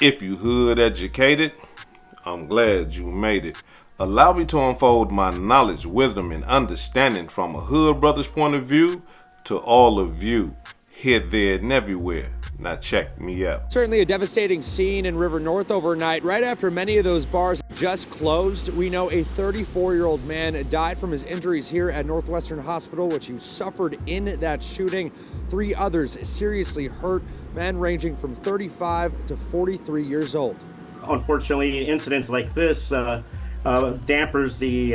If you hood educated, I'm glad you made it. Allow me to unfold my knowledge, wisdom, and understanding from a hood brother's point of view to all of you, here, there, and everywhere. Now check me out. Certainly a devastating scene in River North overnight. Right after many of those bars just closed, we know a 34-year-old man died from his injuries here at Northwestern Hospital, which he suffered in that shooting. 3 others seriously hurt, men ranging from 35 to 43 years old. Unfortunately, incidents like this dampers the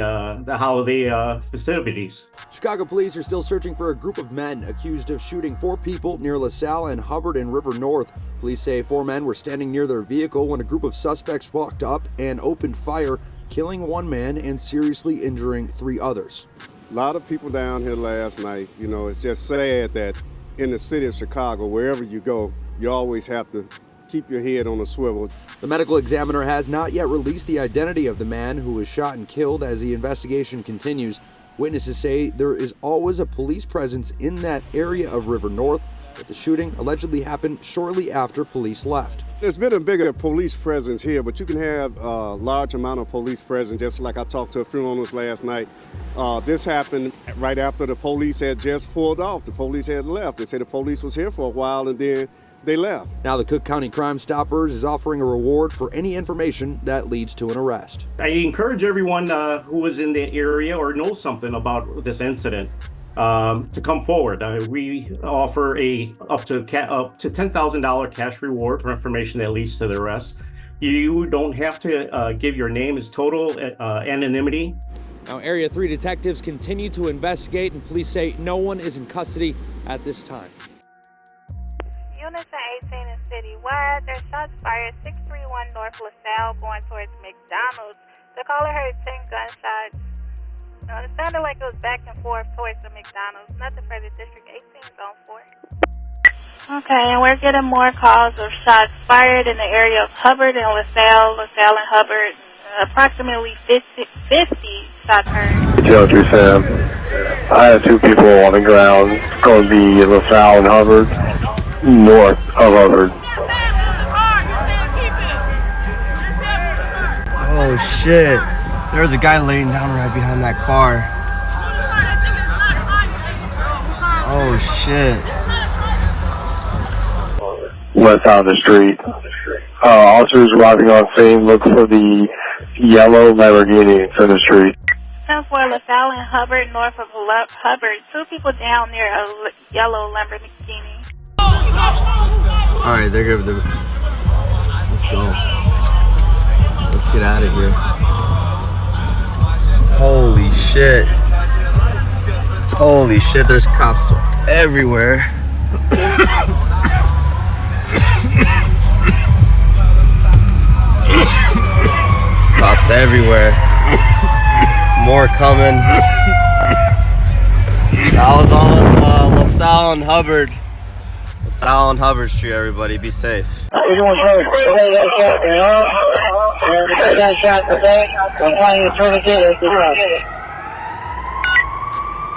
holiday festivities. Chicago police are still searching for a group of men accused of shooting 4 people near LaSalle and Hubbard in River North. Police say 4 men were standing near their vehicle when a group of suspects walked up and opened fire, killing 1 man and seriously injuring 3 others. A lot of people down here last night. You know, it's just sad that in the city of Chicago, wherever you go, you always have to keep your head on a swivel. The medical examiner has not yet released the identity of the man who was shot and killed as the investigation continues. Witnesses say there is always a police presence in that area of River North, but the shooting allegedly happened shortly after police left. There's been a bigger police presence here, but you can have a large amount of police presence, just like I talked to a funeral homes last night. This happened right after the police had just pulled off. The police had left. They said the police was here for a while and then they left. Now the Cook County Crime Stoppers is offering a reward for any information that leads to an arrest. I encourage everyone who was in the area or knows something about this incident to come forward. We offer up to $10,000 cash reward for information that leads to the arrest. You don't have to give your name. It's total anonymity. Now, Area 3 detectives continue to investigate, and police say no one is in custody at this time. Units at 18 and Citywide, there's shots fired 631 North LaSalle going towards McDonald's. The caller heard 10 gunshots. It sounded like it was back and forth towards the McDonald's, nothing for the District 18 Zone 4. Okay, and we're getting more calls of shots fired in the area of Hubbard and LaSalle and Hubbard. Approximately 50 shots heard. Geometry Sam, I have 2 people on the ground. It's going to be LaSalle and Hubbard, north of Hubbard. Oh shit. There was a guy laying down right behind that car. Oh shit. West side of the street. Officers arriving on scene look for the yellow Lamborghini in the street. 10-4 LaSalle and Hubbard, north of Hubbard. 2 people down near a yellow Lamborghini. Alright, they're good. Let's go. Let's get out of here. Holy shit. Holy shit, there's cops everywhere. Cops everywhere. More coming. That was on LaSalle and Hubbard. LaSalle and Hubbard Street, everybody. Be safe.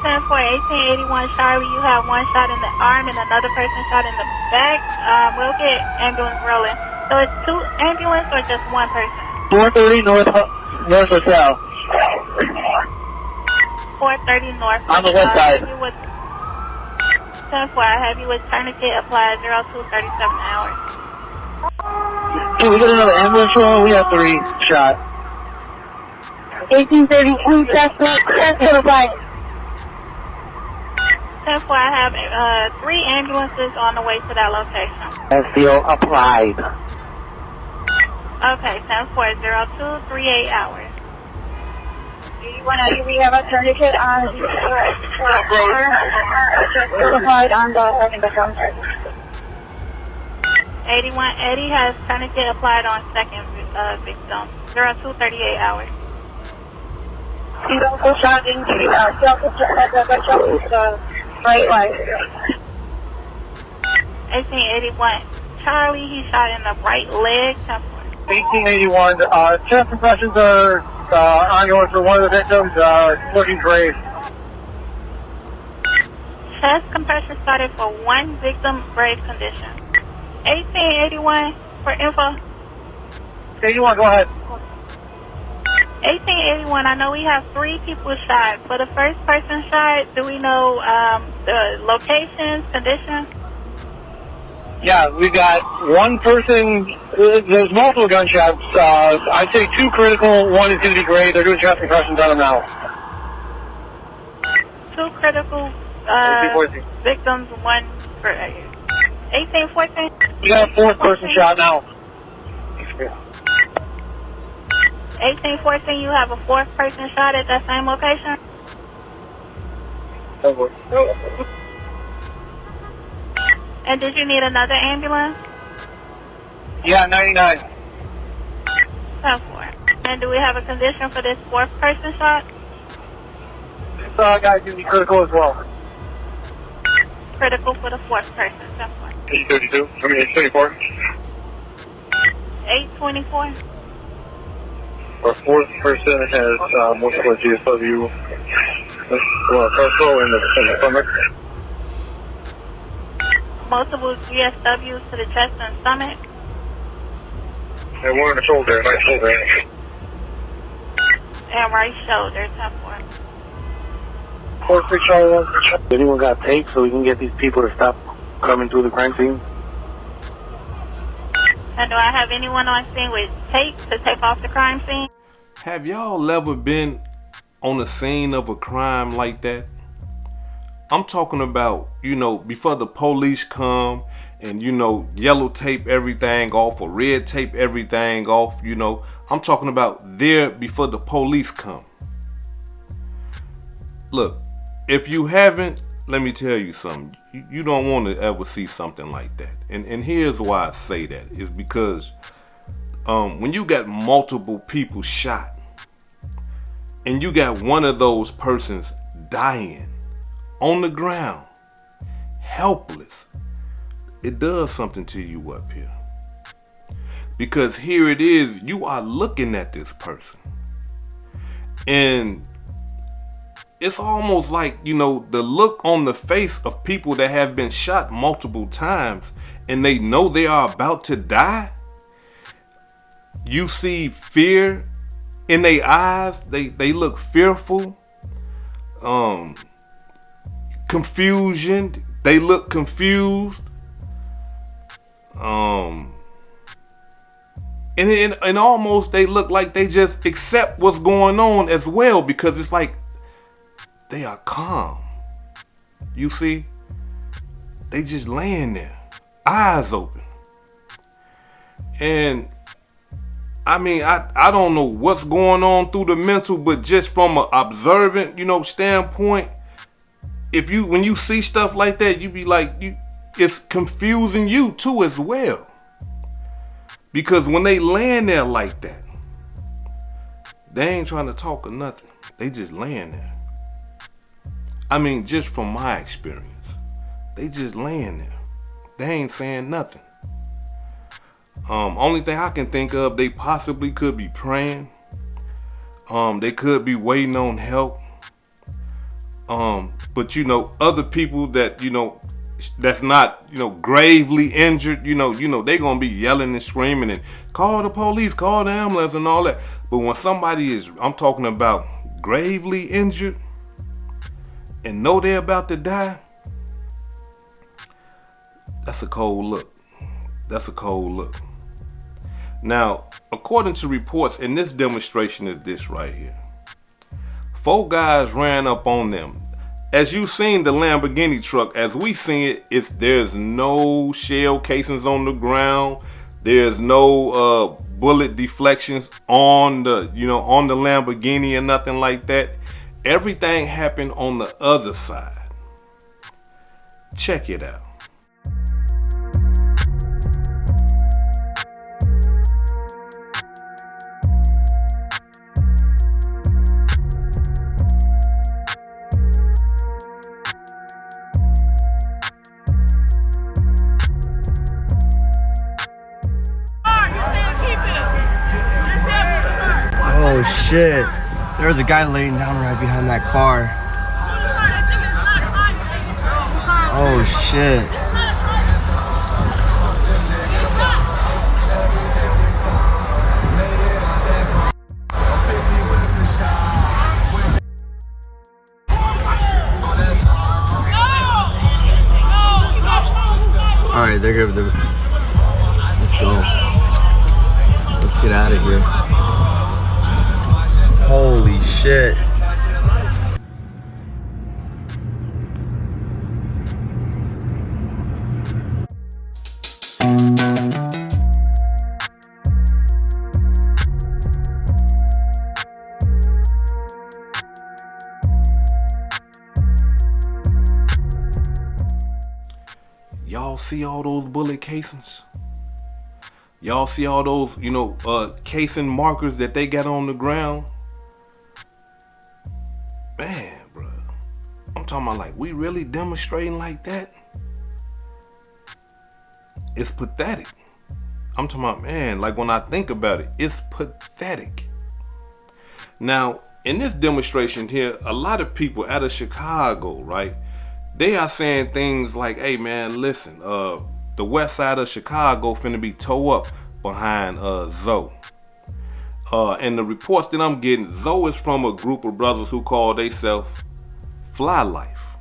Ten for 1881 Charlie, you have 1 shot in the arm and another person shot in the back. We'll get ambulance rolling. So it's 2 ambulance or just 1 person? 430 north LaSalle. 430 north. On the west side. 10-4, I have you with tourniquet applied 0237 hours. Can we get another ambulance roll? We have 3 shots. 1832, that's right. 10-4, I have 3 ambulances on the way to that location. SDO applied. Okay, 10-4, 0238 hours. We have a tourniquet on applied on the front. 81 Eddie has tourniquet applied on second victim. 0238 hours. He's also shot into right leg. 1881 Charlie, he shot in the right leg. 1881, chest compressions are ongoing for one of the victims, looking great. Chest compression started for 1 victim, grave condition. 1881 for info. 1881, go ahead. 1881, I know we have 3 people shot. For the first person shot, do we know the location, condition? Yeah, we got one person. There's multiple gunshots. I'd say 2 critical. 1 is going to be gray. They're doing chest compressions on him now. 2 critical victims, 1 for 1814. We got a 4th person shot now. 1814, you have a 4th person shot at that same location? And did you need another ambulance? Yeah, 99. 10-4. And do we have a condition for this 4th person shot? This guy's going to be critical as well. Critical for the 4th person, 10-4. 832, 824. 824. Our 4th person has multiple GSW, torso in the stomach. Multiple GSWs to the chest and stomach. And 1 on the shoulder, right shoulder. And right shoulder, 10-4. 4-6 Charlie. Anyone got tape so we can get these people to stop coming through the crime scene? And do I have anyone on scene with tape to take off the crime scene? Have y'all ever been on the scene of a crime like that? I'm talking about, before the police come and, yellow tape everything off or red tape everything off, I'm talking about there before the police come. Look, if you haven't, let me tell you something. You don't want to ever see something like that. And here's why I say that. Is because when you got multiple people shot and you got one of those persons dying on the ground, helpless, it does something to you up here. Because here it is, you are looking at this person. And it's almost like, the look on the face of people that have been shot multiple times and they know they are about to die. You see fear in their eyes. They look fearful. Confusion. They look confused. And almost they look like they just accept what's going on as well, because it's like they are calm. You see? They just laying there, eyes open. And I mean, I don't know what's going on through the mental, but just from an observant, standpoint, when you see stuff like that, you be like, it's confusing you too as well. Because when they laying there like that, they ain't trying to talk or nothing. They just laying there. I mean, just from my experience, they just laying there. They ain't saying nothing. Only thing I can think of, they possibly could be praying. They could be waiting on help. But other people that, that's not, gravely injured, they gonna be yelling and screaming and call the police, call the ambulance and all that. But when somebody is, I'm talking about gravely injured and know they're about to die, that's a cold look. That's a cold look. Now, according to reports, in this demonstration is this right here. 4 guys ran up on them. As you seen the Lamborghini truck, as we seen it, there's no shell casings on the ground. There's no bullet deflections on the Lamborghini or nothing like that. Everything happened on the other side. Check it out. Oh shit. There was a guy laying down right behind that car. Oh shit. they're let's go. Let's get out of here. Holy shit. Y'all see all those bullet casings? Y'all see all those, casing markers that they got on the ground? Man, bro. I'm talking about, like, we really demonstrating like that? It's pathetic. I'm talking about, man, like, when I think about it, it's pathetic. Now, in this demonstration here, a lot of people out of Chicago, right? They are saying things like, hey, man, listen, the west side of Chicago finna be tore up behind Zoe. And the reports that I'm getting, Zoe is from a group of brothers who call themselves Fly Life.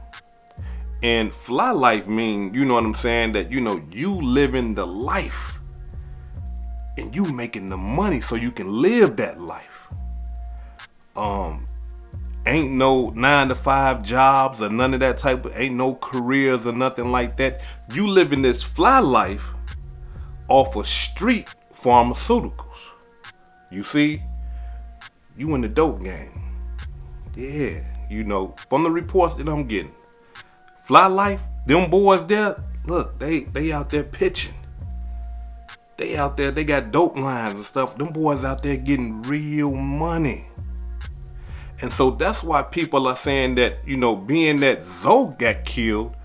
And Fly Life mean, you know what I'm saying, that, you living the life and you making the money so you can live that life. Ain't no 9-to-5 jobs or none of that type of, ain't no careers or nothing like that. You living this fly life off of street pharmaceuticals. You see, you in the dope game. Yeah, from the reports that I'm getting. Fly Life, them boys there, look, they out there pitching. They out there, they got dope lines and stuff. Them boys out there getting real money. And so that's why people are saying that, being that Zoe got killed,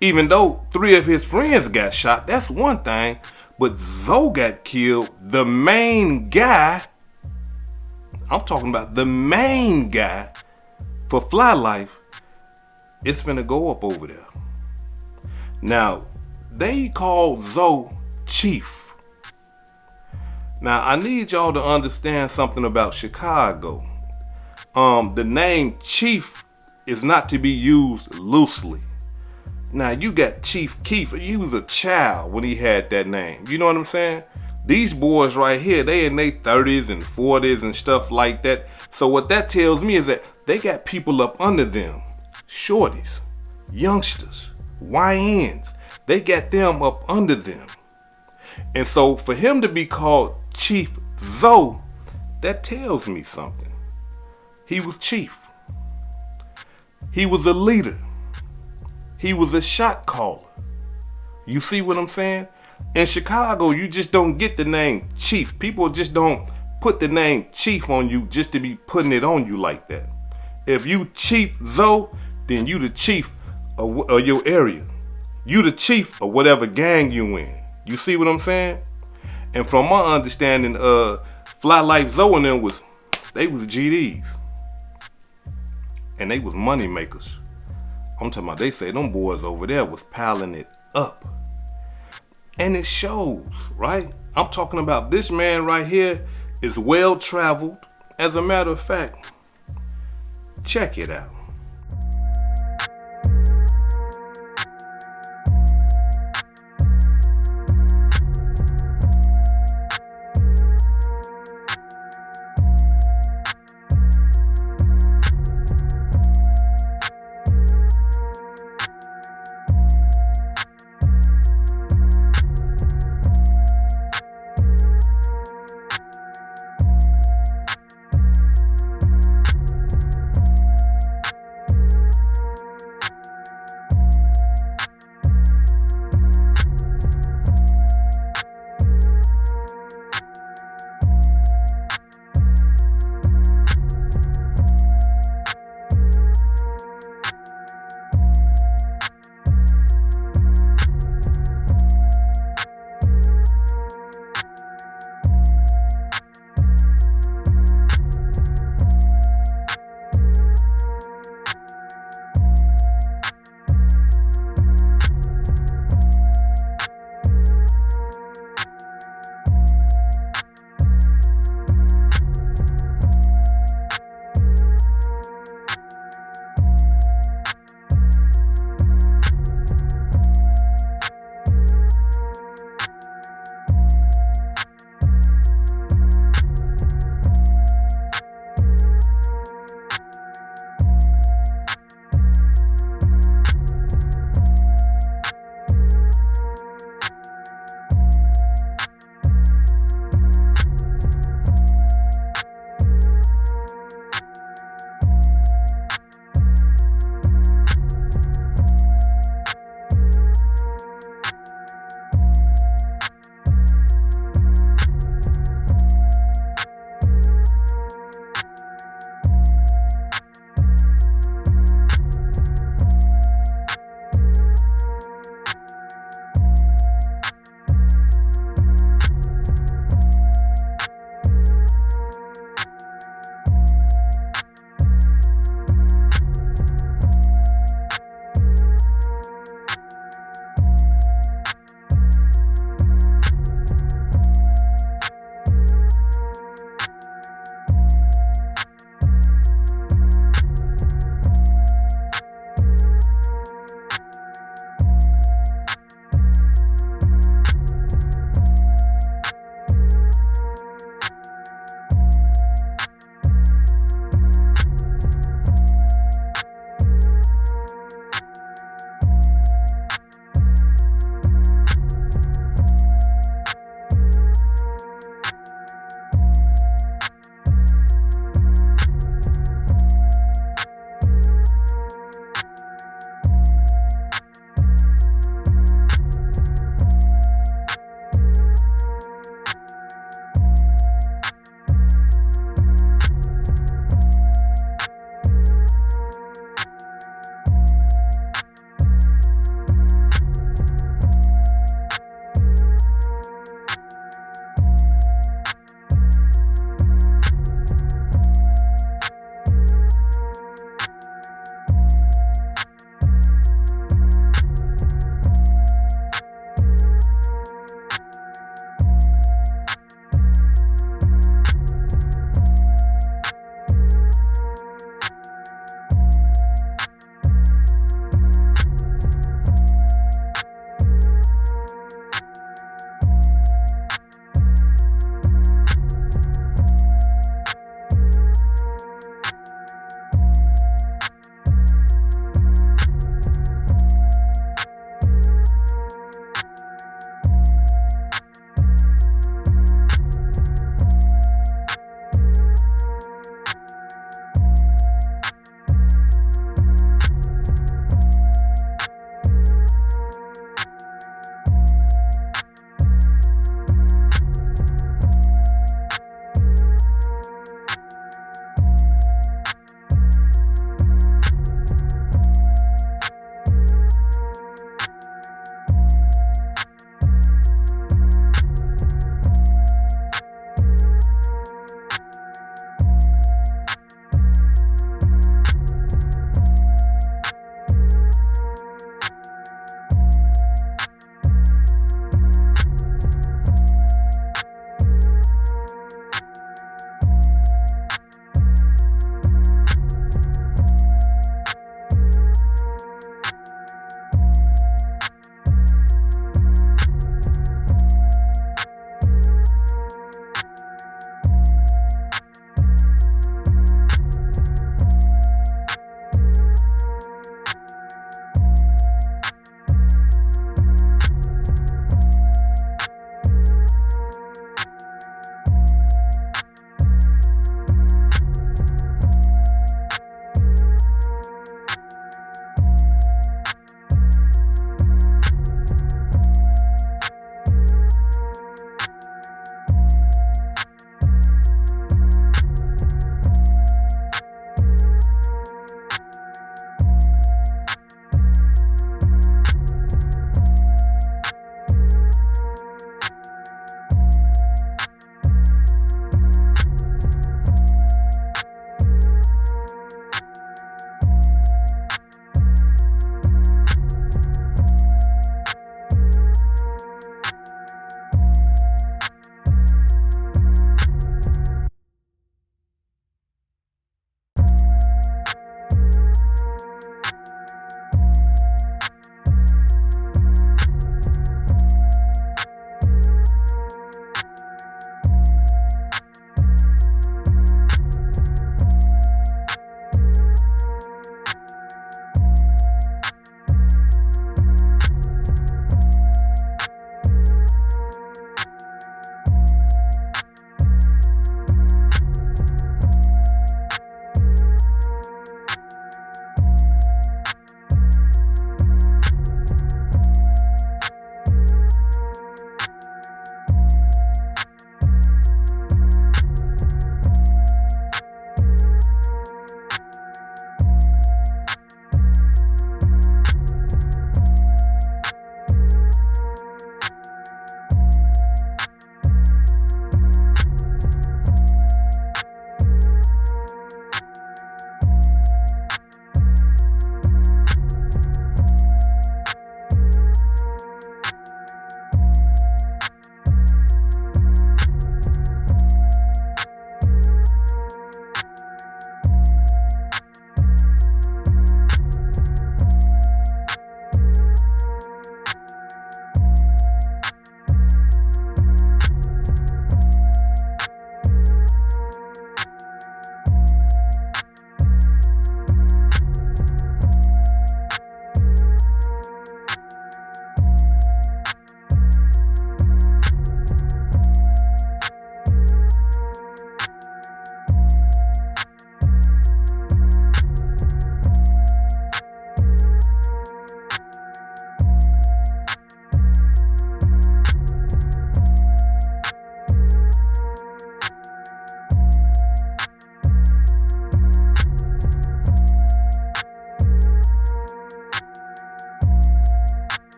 even though 3 of his friends got shot, that's one thing. But Zoe got killed, the main guy, I'm talking about the main guy for Fly Life, it's finna go up over there. Now, they call Zoe Chief. Now, I need y'all to understand something about Chicago. The name Chief is not to be used loosely. Now, you got Chief Keef. He was a child when he had that name. You know what I'm saying? These boys right here, they in their 30s and 40s and stuff like that. So what that tells me is that they got people up under them. Shorties, youngsters, YNs. They got them up under them. And so for him to be called Chief Zoe, that tells me something. He was chief. He was a leader. He was a shot caller. You see what I'm saying? In Chicago, you just don't get the name Chief. People just don't put the name Chief on you just to be putting it on you like that. If you Chief Zoe, then you the chief of your area. You the chief of whatever gang you in. You see what I'm saying? And from my understanding, Fly Life Zoe and them was GDs. And they was money makers. I'm talking about, they say them boys over there was piling it up. And it shows, right? I'm talking about this man right here is well traveled. As a matter of fact, check it out.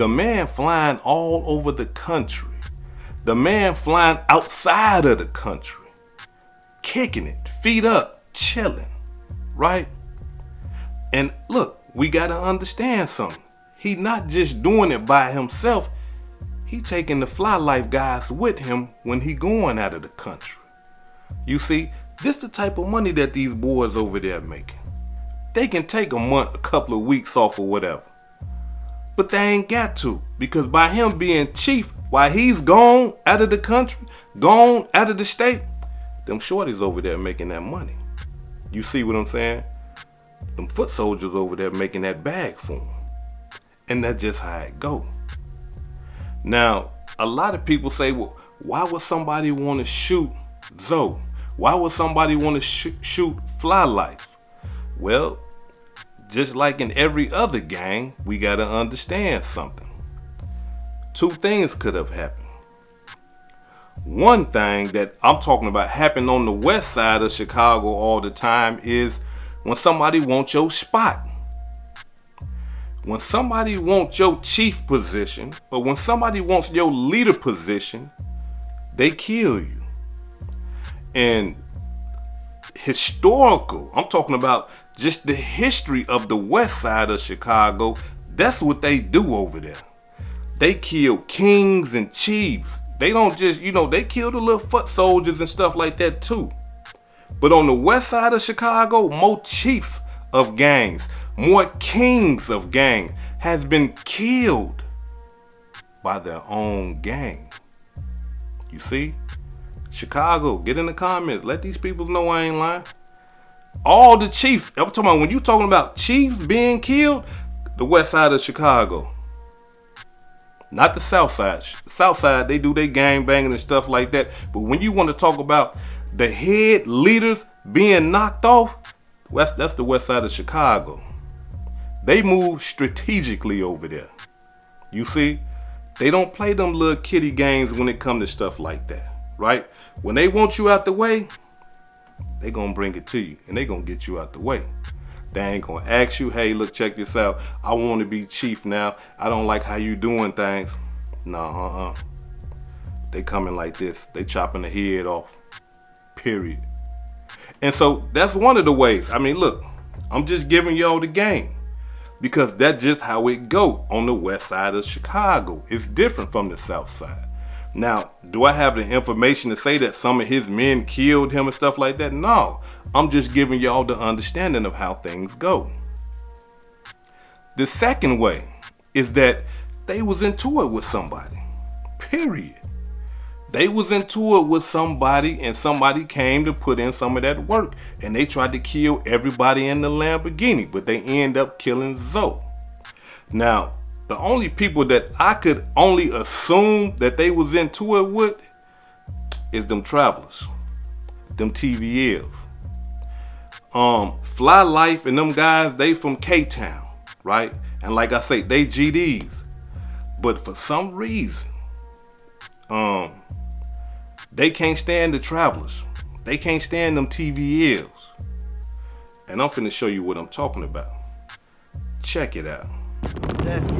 The man flying all over the country. The man flying outside of the country. Kicking it, feet up, chilling, right? And look, we gotta understand something. He not just doing it by himself. He taking the fly life guys with him when he going out of the country. You see, this the type of money that these boys over there making. They can take a month, a couple of weeks off or whatever. But they ain't got to, because by him being chief, while he's gone out of the country, gone out of the state, them shorties over there making that money. You see what I'm saying? Them foot soldiers over there making that bag for him. And that's just how it go. Now, a lot of people say, well, why would somebody want to shoot Zoe? Why would somebody want to shoot Fly Life? Well, just like in every other gang, we got to understand something. Two things could have happened. One thing that I'm talking about happened on the west side of Chicago all the time is when somebody wants your spot. When somebody wants your chief position, or when somebody wants your leader position, they kill you. And historical, I'm talking about just the history of the west side of Chicago, that's what they do over there. They kill kings and chiefs. They don't just, they kill the little foot soldiers and stuff like that too. But on the west side of Chicago, more chiefs of gangs, more kings of gang has been killed by their own gang. You see? Chicago, get in the comments. Let these people know I ain't lying. All the chiefs, I'm talking about when you talking about chiefs being killed, the west side of Chicago. Not the south side. South side, they do their gang banging and stuff like that. But when you want to talk about the head leaders being knocked off, that's the west side of Chicago. They move strategically over there. You see? They don't play them little kitty games when it comes to stuff like that. Right? When they want you out the way, they gonna bring it to you. And they gonna get you out the way. They ain't gonna ask you, hey, look, check this out. I want to be chief now. I don't like how you doing things. No, They coming like this. They chopping the head off. Period. And so that's one of the ways. I mean, look, I'm just giving y'all the game. Because that's just how it go on the west side of Chicago. It's different from the south side. Now, do I have the information to say that some of his men killed him and stuff like that? No. I'm just giving y'all the understanding of how things go. The second way is that they was into it with somebody. Period. They was into it with somebody and somebody came to put in some of that work. And they tried to kill everybody in the Lamborghini, but they end up killing Zoe. Now, the only people that I could only assume that they was into it with is them travelers, them TVLs. Fly Life and them guys, they from K-Town, right? And like I say, they GDs. But for some reason, they can't stand the travelers. They can't stand them TVLs. And I'm finna show you what I'm talking about. Check it out. That's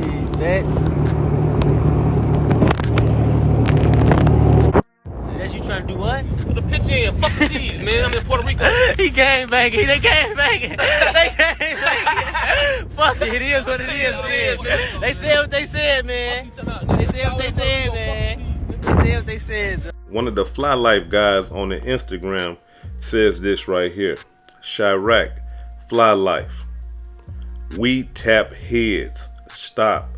you trying to do what? Put a pitch in. Fuck the T's, man. I'm in Puerto Rico. He gang banging. They gang banging. They gang banging. Fuck it. It is what it is, man. They said what they said, man. They said what they said, man. They said what they said. One of the Fly Life guys on the Instagram says this right here. Chirac, Fly Life. We tap heads. Stop.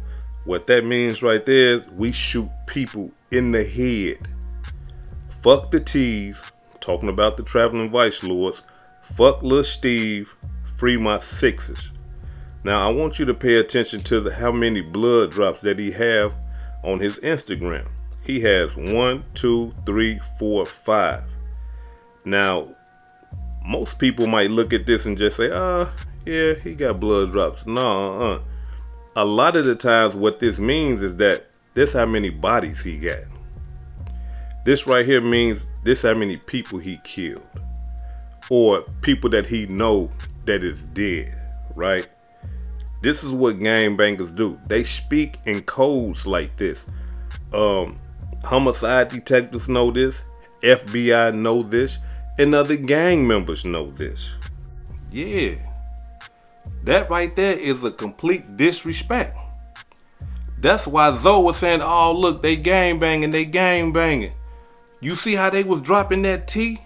What that means right there is we shoot people in the head. Fuck the T's. Talking about the traveling vice lords. Fuck Lil Steve. Free my sixes. Now I want you to pay attention to how many blood drops that he have on his Instagram. He has 1, 2, 3, 4, 5. Now, most people might look at this and just say, yeah, he got blood drops. No, A lot of the times what this means is that this how many bodies he got. This right here means this how many people he killed. Or people that he know that is dead, right? This is what gangbangers do. They speak in codes like this. Homicide detectives know this, FBI know this, and other gang members know this. Yeah, that right there is a complete disrespect. That's why Zoe was saying, oh look, they gang banging. You see how they was dropping that T,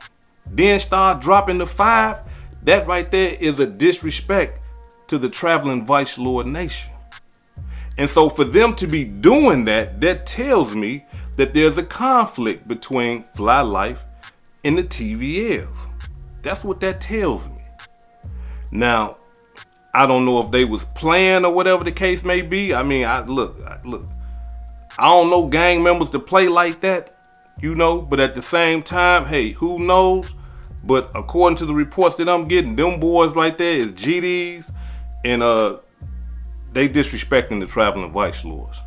then start dropping the 5? That right there is a disrespect to the traveling vice lord nation. And so for them to be doing that, that tells me that there's a conflict between Fly Life and the TVLs. That's what that tells me. Now, I don't know if they was playing or whatever the case may be. I mean, look, I don't know gang members to play like that, but at the same time, hey, who knows? But according to the reports that I'm getting, them boys right there is GDs, and they disrespecting the traveling vice lords.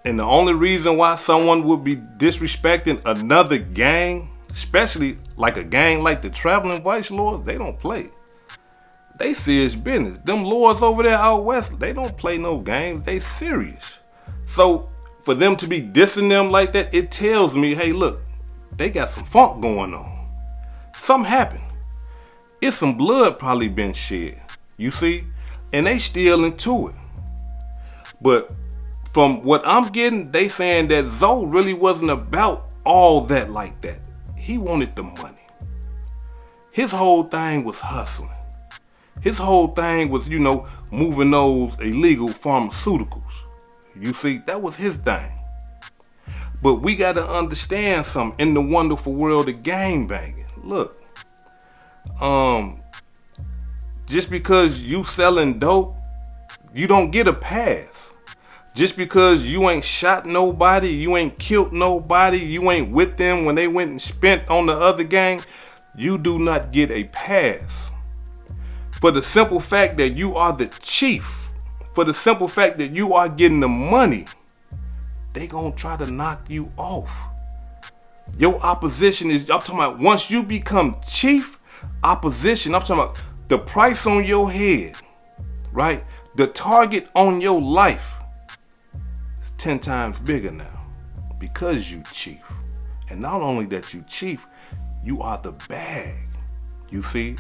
And the only reason why someone would be disrespecting another gang, especially like a gang like the traveling vice lords, they don't play. They serious business. Them lords over there out west, they don't play no games. They serious. So for them to be dissing them like that, it tells me, hey, look, they got some funk going on. Something happened. It's some blood probably been shed. You see? And they still into it. But from what I'm getting, they saying that Zoe really wasn't about all that like that. He wanted the money. His whole thing was hustling. His whole thing was, moving those illegal pharmaceuticals. You see, that was his thing. But we got to understand something in the wonderful world of gangbanging. Look, just because you selling dope, you don't get a pass. Just because you ain't shot nobody, you ain't killed nobody, you ain't with them when they went and spent on the other gang, you do not get a pass. For the simple fact that you are the chief, for the simple fact that you are getting the money, they gonna try to knock you off. Your opposition is, I'm talking about once you become chief, opposition, I'm talking about the price on your head, right? The target on your life is 10 times bigger now because you chief. And not only that you chief, you are the bag. You see?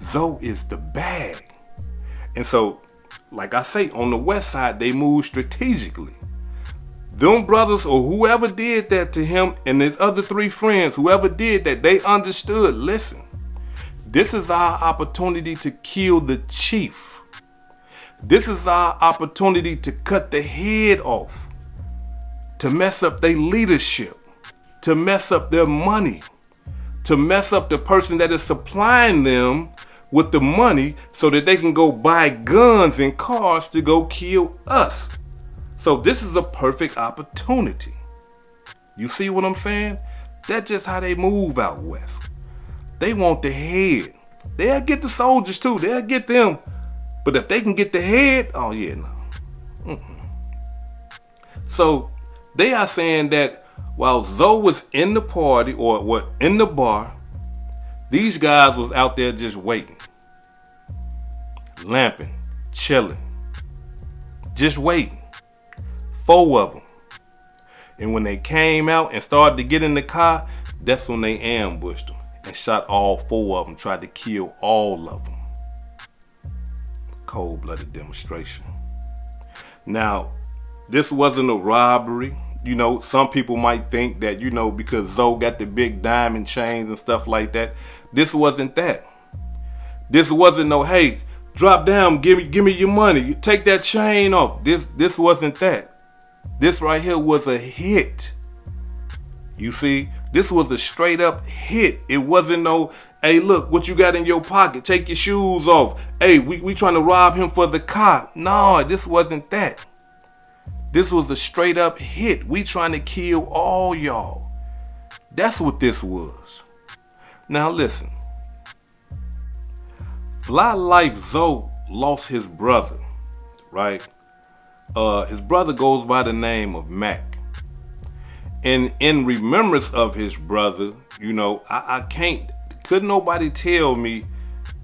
Zoe is the bag. And so, like I say, on the west side, they move strategically. Them brothers or whoever did that to him and his other 3 friends, whoever did that, they understood, listen, this is our opportunity to kill the chief. This is our opportunity to cut the head off, to mess up their leadership, to mess up their money, to mess up the person that is supplying them with the money so that they can go buy guns and cars to go kill us. So this is a perfect opportunity. You see what I'm saying? That's just how they move out west. They want the head. They'll get the soldiers too. They'll get them. But if they can get the head, oh yeah, no. So they are saying that while Zoe was in the party or in the bar, these guys was out there just waiting. Lamping, chilling, just waiting. 4 of them. And when they came out and started to get in the car, that's when they ambushed them and shot all 4 of them, tried to kill all of them. Cold-blooded demonstration. Now, this wasn't a robbery. Some people might think that, because Zoe got the big diamond chains and stuff like that. This wasn't that. This wasn't no, hey, drop down, give me your money. You take that chain off. This wasn't that. This right here was a hit. You see, this was a straight up hit. It wasn't no, hey, look, what you got in your pocket? Take your shoes off. Hey, we trying to rob him for the car. No, this wasn't that. This was a straight up hit. We trying to kill all y'all. That's what this was. Now listen. Fly Life Zoe lost his brother, right? His brother goes by the name of Mac. And in remembrance of his brother, couldn't nobody tell me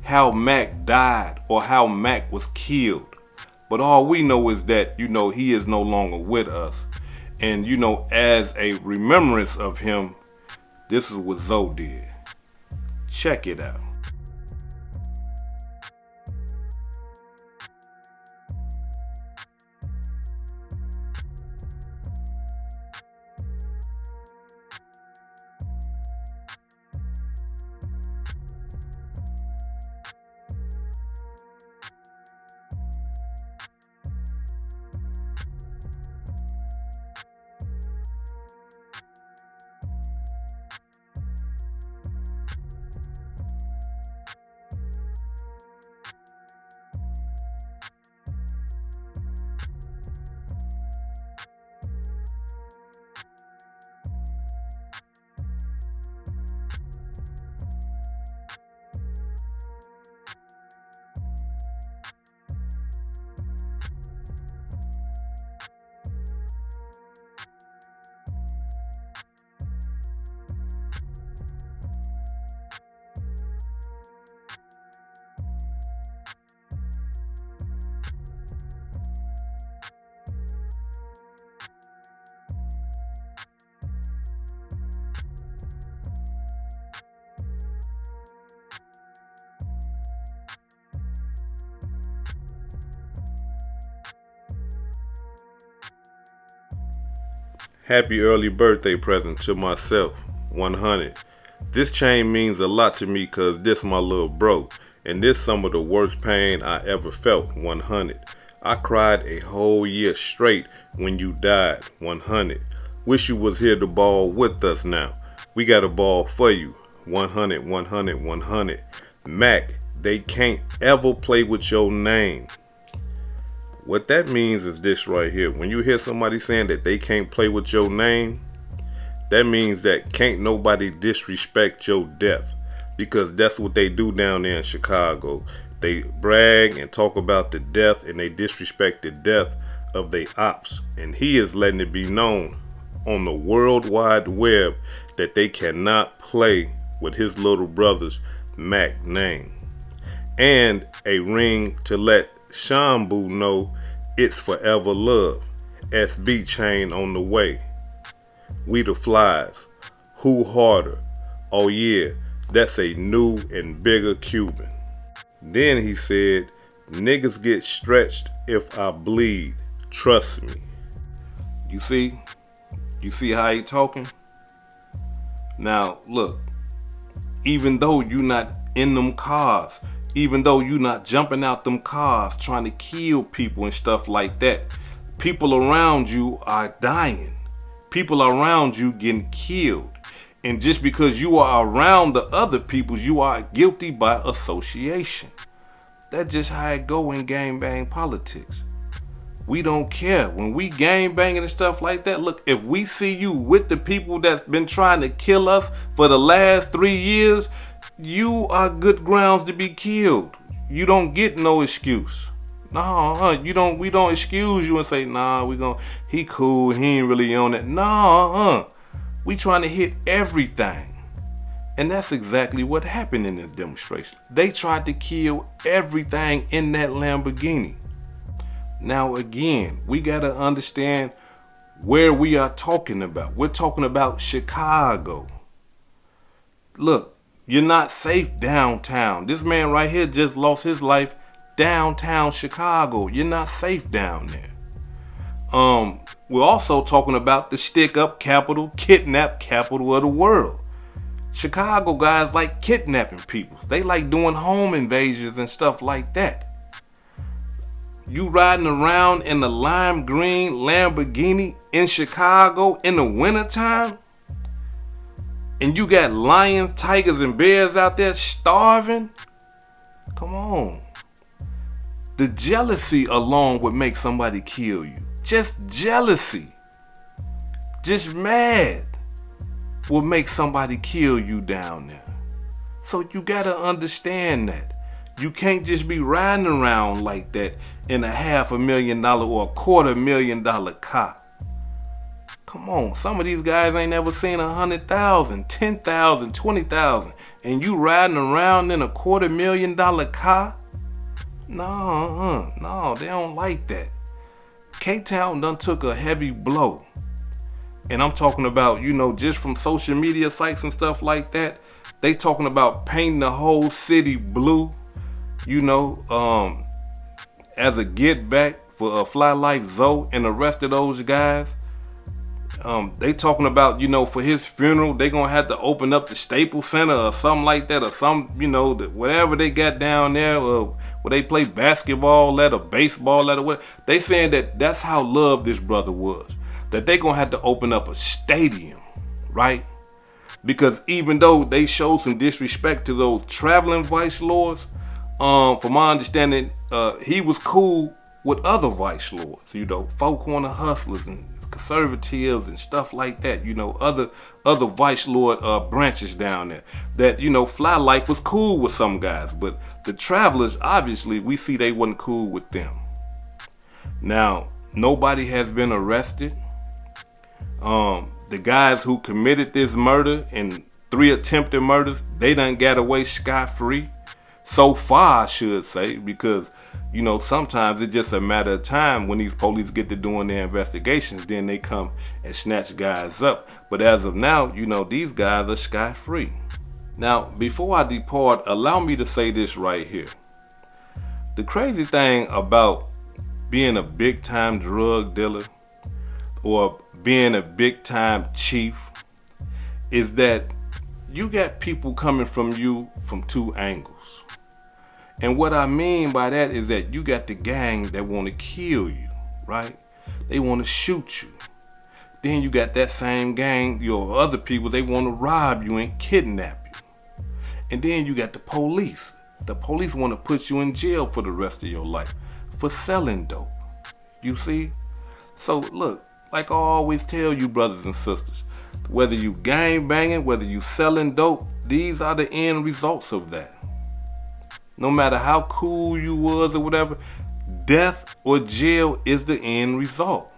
how Mac died or how Mac was killed. But all we know is that, he is no longer with us. And, as a remembrance of him, this is what Zoe did. Check it out. Happy early birthday present to myself, 100. This chain means a lot to me cause this my little bro, and this some of the worst pain I ever felt, 100. I cried a whole year straight when you died, 100. Wish you was here to ball with us now. We got a ball for you, 100, 100, 100. Mac, they can't ever play with your name. What that means is this right here. When you hear somebody saying that they can't play with your name, that means that can't nobody disrespect your death, because that's what they do down there in Chicago. They brag and talk about the death, and they disrespect the death of their ops. And he is letting it be known on the World Wide Web that they cannot play with his little brother's Mac name. And a ring to let Shambu know it's forever love. SB chain on the way. We the flies. Who harder? Oh yeah, that's a new and bigger Cuban. Then he said, niggas get stretched if I bleed. Trust me. You see how he talking? Now look, even though you not in them cars, even though you not jumping out them cars trying to kill people and stuff like that, people around you are dying. People around you getting killed. And just because you are around the other people, you are guilty by association. That's just how it go in gangbang politics. We don't care. When we gangbanging and stuff like that, look, if we see you with the people that's been trying to kill us for the last 3 years, you are good grounds to be killed. You don't get no excuse. Nah, we don't excuse you and say, nah, he cool, he ain't really on it. Nah, we trying to hit everything. And that's exactly what happened in this demonstration. They tried to kill everything in that Lamborghini. Now again, we gotta understand where we are talking about. We're talking about Chicago. Look, you're not safe downtown. This man right here just lost his life downtown Chicago. You're not safe down there. We're also talking about the stick-up capital, kidnap capital of the world. Chicago guys like kidnapping people. They like doing home invasions and stuff like that. You riding around in the lime green Lamborghini in Chicago in the wintertime? And you got lions, tigers, and bears out there starving? Come on. The jealousy alone would make somebody kill you. Just jealousy. Just mad will make somebody kill you down there. So you gotta understand that. You can't just be riding around like that in a $500,000 or $250,000 car. Come on, some of these guys ain't never seen 100,000, 10,000, 20,000, and you riding around in a $250,000 car? No, they don't like that. K-Town done took a heavy blow. And I'm talking about, just from social media sites and stuff like that, they talking about painting the whole city blue, as a get back for Fly Life Zoe and the rest of those guys. They talking about, for his funeral, they gonna have to open up the Staples Center or something like that, or some, whatever they got down there, where they play basketball at or baseball at or whatever. They saying that that's how loved this brother was. That they gonna have to open up a stadium, right? Because even though they showed some disrespect to those traveling vice lords, from my understanding, he was cool with other vice lords, Four Corner Hustlers and conservatives and stuff like that, other vice lord branches down there. That, Fly Life was cool with some guys, but the travelers, obviously, we see they wasn't cool with them. Now, nobody has been arrested. The guys who committed this murder and 3 attempted murders, they done got away scot-free. So far, I should say, because, sometimes it's just a matter of time when these police get to doing their investigations, then they come and snatch guys up. But as of now, these guys are scot-free. Now, before I depart, allow me to say this right here. The crazy thing about being a big-time drug dealer or being a big-time chief is that you got people coming from you from 2 angles. And what I mean by that is that you got the gang that want to kill you, right? They want to shoot you. Then you got that same gang, your other people, they want to rob you and kidnap you. And then you got the police. The police want to put you in jail for the rest of your life for selling dope. You see? So look, like I always tell you, brothers and sisters, whether you gang banging, whether you selling dope, these are the end results of that. No matter how cool you was or whatever, death or jail is the end result.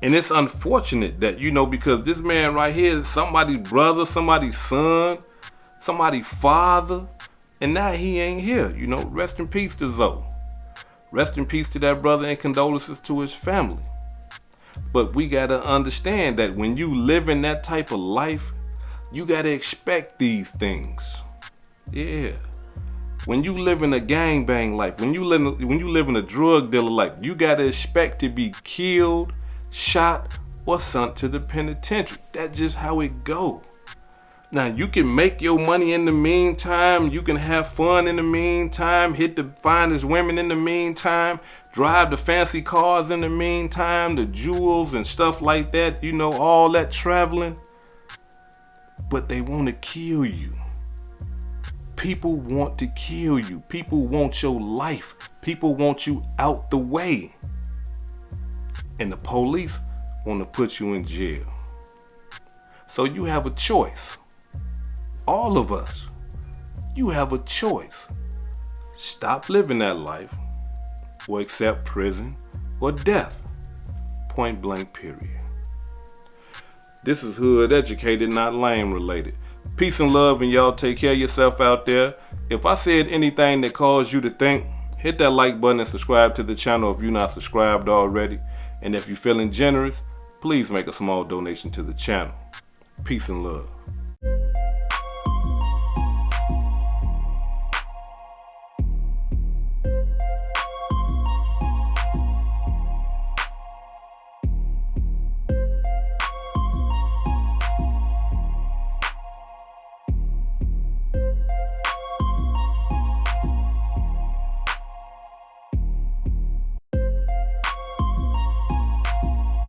And it's unfortunate that, because this man right here is somebody's brother, somebody's son, somebody's father, and now he ain't here. Rest in peace to Zoe. Rest in peace to that brother and condolences to his family. But we gotta understand that when you live in that type of life, you gotta expect these things. Yeah. When you live in a gangbang life, when you live in a drug dealer life, you gotta expect to be killed, shot, or sent to the penitentiary. That's just how it go. Now you can make your money in the meantime, you can have fun in the meantime, hit the finest women in the meantime, drive the fancy cars in the meantime, the jewels and stuff like that, all that traveling. But they want to kill you. People want to kill you. People want your life. People want you out the way. And the police want to put you in jail. So you have a choice. All of us. You have a choice. Stop living that life or accept prison or death. Point blank, period. This is Hood Educated, not Lame Related. Peace and love, and y'all take care of yourself out there. If I said anything that caused you to think, hit that like button and subscribe to the channel if you're not subscribed already. And if you're feeling generous, please make a small donation to the channel. Peace and love.